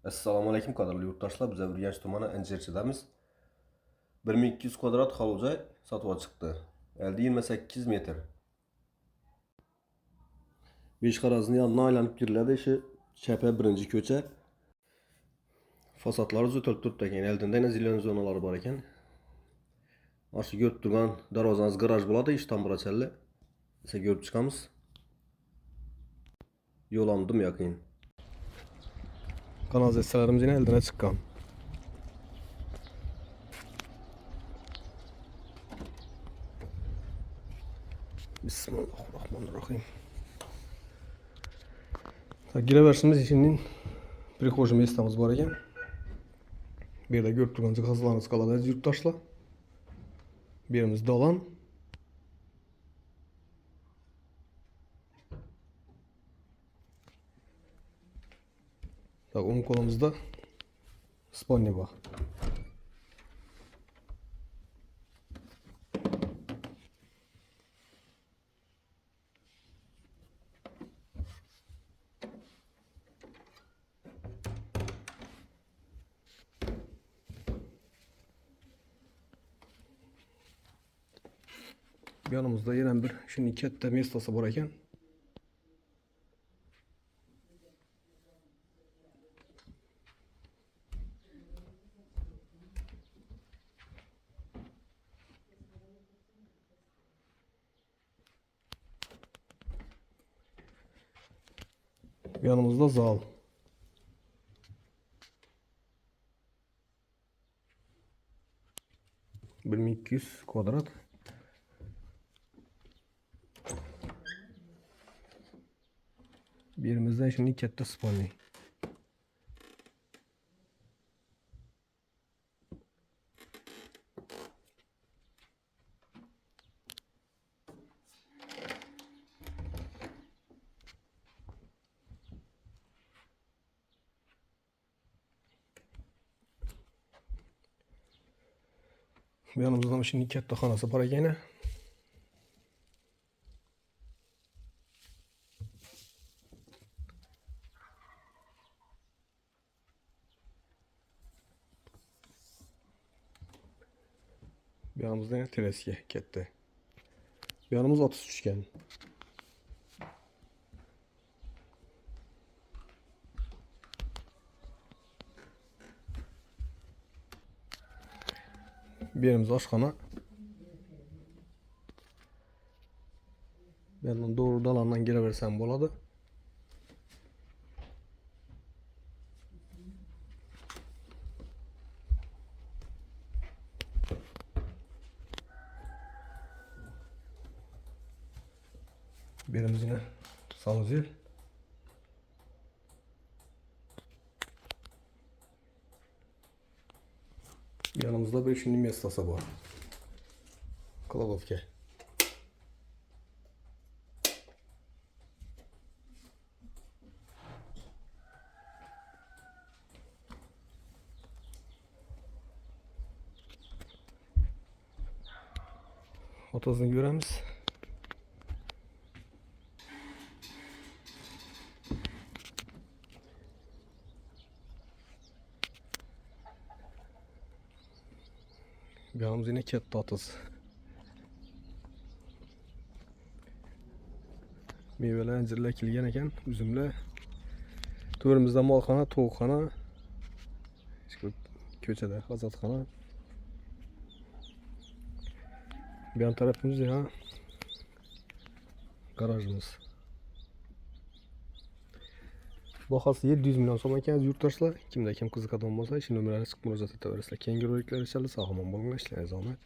Assalomu alaykum qadrli yurtdoshlar. Biz Urganch tumani Injerchidamiz. 1200 kvadrat hol joy sotuvga chiqdi. Elde 28 metr. 5 qarazini yanına aylanıp giriladi. Işi çəpə birinci köçə. Fasadları zötölüp turibdi ekan. Eldində yine zilyon zonaları var ekan. Aşı görüp durgan darvazanız garaj buladı. İş tam bura çəlli. Ese görüp çıkamız. Yolandım yakın. Kanalizasiyalarımız yine eldine çıkan. Bismillahirrahmanirrahim. Gireversimiz içinin prixожий mestamız var ekan. Bir yerdə görüb durğan cihazlarınız qalada yurtdaşlar. Birimiz dalan. Onun kolumuzda spalnya var. Yanımızda yine bir şimdi katta mestası var ekan. Yanımızda zal. Bir 200 kvadrat. Birimizden şimdi katta spalnya. Yanımızdan şimdi katta xonasi bor ekan. Bir yanımızda yine tereske katta. Bir yanımız 30 üçgen. Bir yerimiz aşxana. Ben doğru dalandan gireversem boladı. Birimiz yine salıcı. Yanımızda bir şimdi mestası var. Kılavuzke. Otazını göremiz. Yanımız yine katta atası. Meyveler, incirler ekilgan ekan, üzümler. To'rimizda molxona, tovuqxona, ko'chada hazatxona. Bir yan tarafımız ya garajımız. Bahası 700 milyon so'm ekan yurtdoshlar. Kimda kim qiziqadigan bo'lsa, shu nomerlarga chiqib murojaat etaverasizlar. Keyingi roliklar inshaalloh sog' omon bo'linglar, ishlaringiz omad.